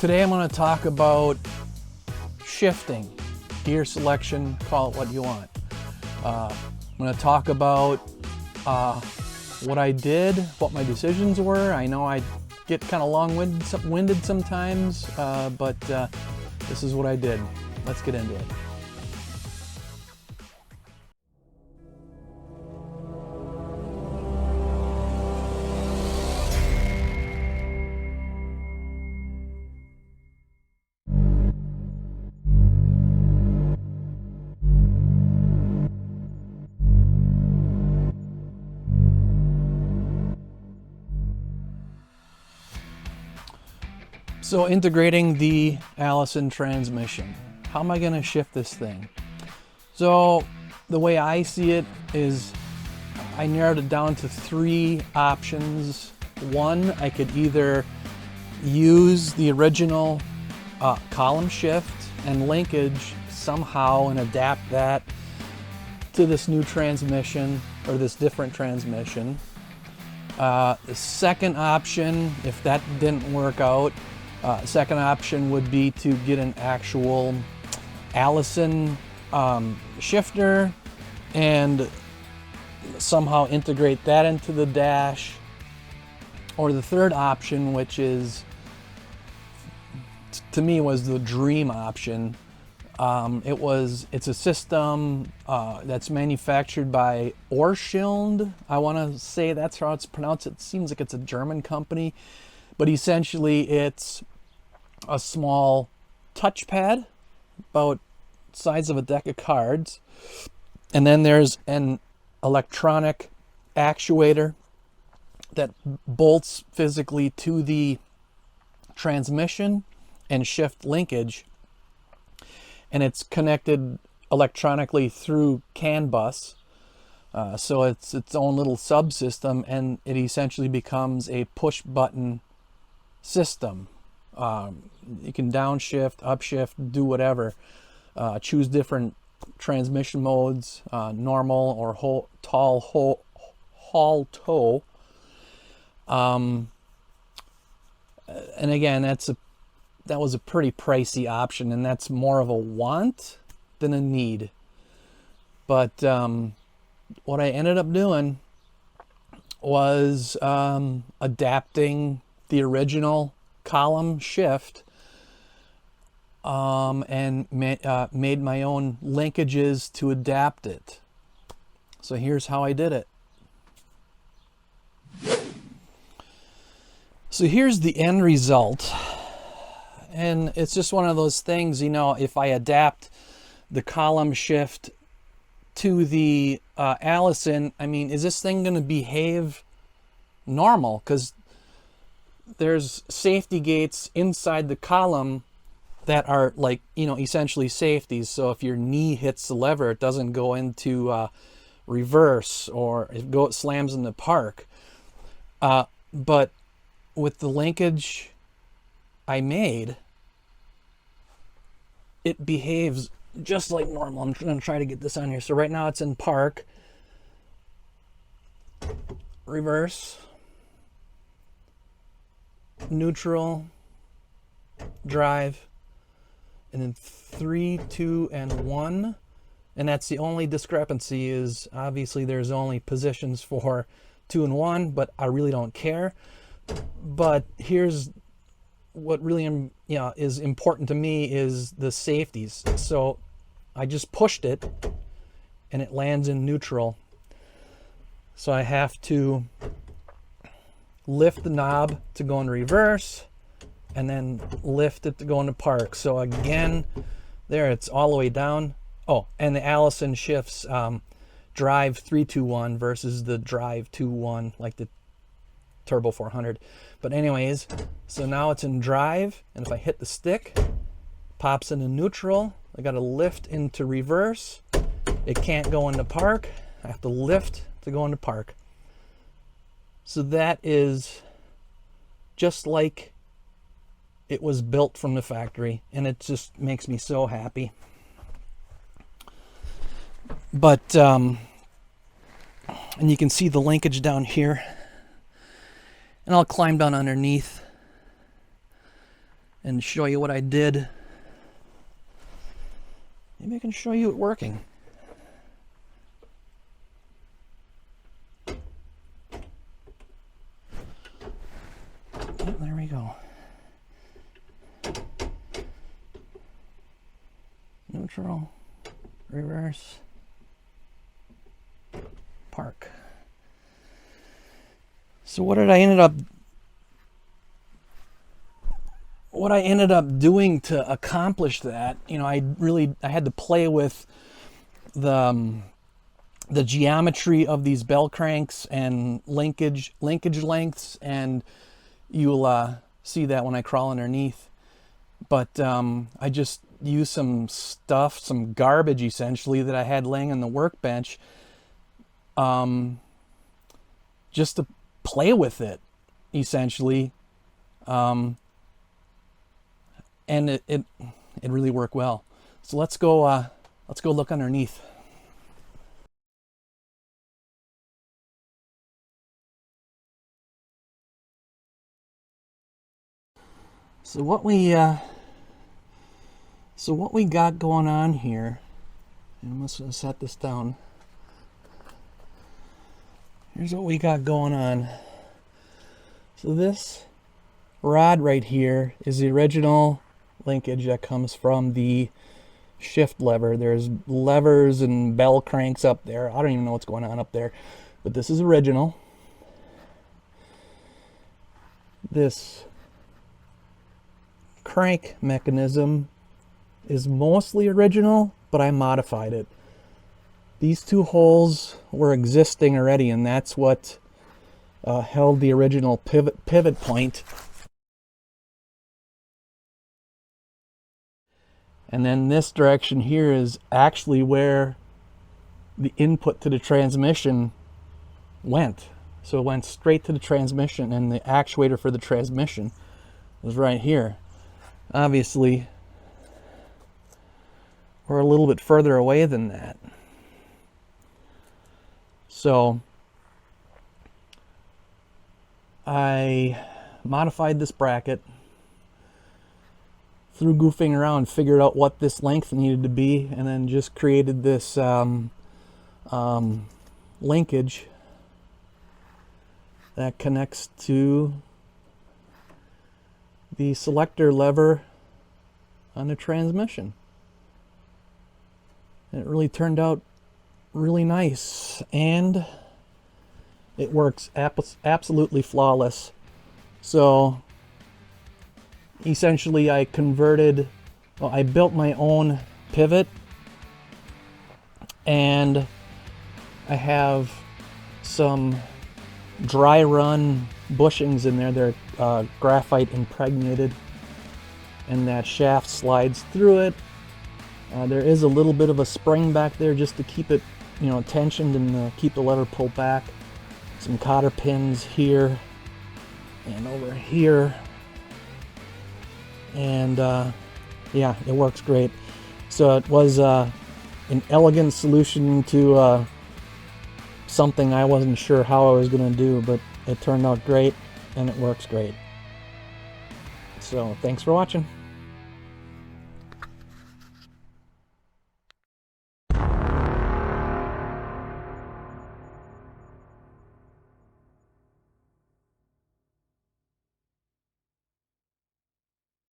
Today I'm going to talk about shifting, gear selection, call it what you want. I'm going to talk about what I did, what my decisions were. I know I get kind of long-winded sometimes, but this is what I did. Let's get into it. So integrating the Allison transmission. How am I going to shift this thing? So the way I see it is I narrowed it down to three options. One, I could either use the original column shift and linkage somehow and adapt that to this new transmission or this different transmission. The second option, if that didn't work out, second option would be to get an actual Allison shifter and somehow integrate that into the dash. Or the third option, which is, to me, was the dream option. It's a system that's manufactured by Orschild. I want to say that's how it's pronounced. It seems like it's a German company, but essentially it's a small touchpad about the size of a deck of cards, and then there's an electronic actuator that bolts physically to the transmission and shift linkage, and it's connected electronically through CAN bus, so it's its own little subsystem, and it essentially becomes a push button system. You can downshift, upshift, do whatever. Choose different transmission modes, normal or haul tow. And again, that was a pretty pricey option, and that's more of a want than a need. But what I ended up doing was adapting the original column shift and made my own linkages to adapt it. So here's how I did it. So here's the end result, and it's just one of those things, you know, if I adapt the column shift to the Allison, I mean, is this thing going to behave normal? Because there's safety gates inside the column that are, like, you know, essentially safeties. So if your knee hits the lever, it doesn't go into reverse, or it slams in the park. But with the linkage I made, it behaves just like normal. I'm going to try to get this on here. So right now it's in park, reverse, neutral, drive, and then 3, 2, and 1. And that's the only discrepancy, is obviously there's only positions for 2 and 1, but I really don't care. But here's what really is important to me, is the safeties. So I just pushed it and it lands in neutral. So I have to lift the knob to go in reverse and then lift it to go into park. So again, there, it's all the way down. Oh, and the Allison shifts drive 3-2-1 versus the drive 2-1 like the Turbo 400. But anyways, so now it's in drive, and if I hit the stick, pops into neutral. I got to lift into reverse. It can't go into park. I have to lift to go into park. So that is just like it was built from the factory, and it just makes me so happy. But and you can see the linkage down here, and I'll climb down underneath and show you what I did. Maybe I can show you it working. There we go. Neutral, reverse, park. So what I ended up doing to accomplish that, you know, I had to play with the geometry of these bell cranks and linkage lengths, and you'll see that when I crawl underneath. But I just used some stuff, some garbage essentially that I had laying on the workbench, just to play with it essentially, and it really worked well. So let's go look underneath. So what we got going on here, and I'm just gonna set this down. Here's what we got going on. So this rod right here is the original linkage that comes from the shift lever. There's levers and bell cranks up there. I don't even know what's going on up there, but this is original. This crank mechanism is mostly original, but I modified it. These two holes were existing already, and that's what held the original pivot point. And then this direction here is actually where the input to the transmission went. So it went straight to the transmission, and the actuator for the transmission was right here. Obviously, we're a little bit further away than that. So I modified this bracket through goofing around, figured out what this length needed to be, and then just created this linkage that connects to the selector lever on the transmission. And it really turned out really nice, and it works absolutely flawless. So essentially I built my own pivot, and I have some dry run bushings in there. They're graphite impregnated, and that shaft slides through it. There is a little bit of a spring back there just to keep it, you know, tensioned and keep the lever pulled back. Some cotter pins here and over here, and yeah, it works great. So it was an elegant solution to something I wasn't sure how I was going to do, but it turned out great, and it works great. So thanks for watching.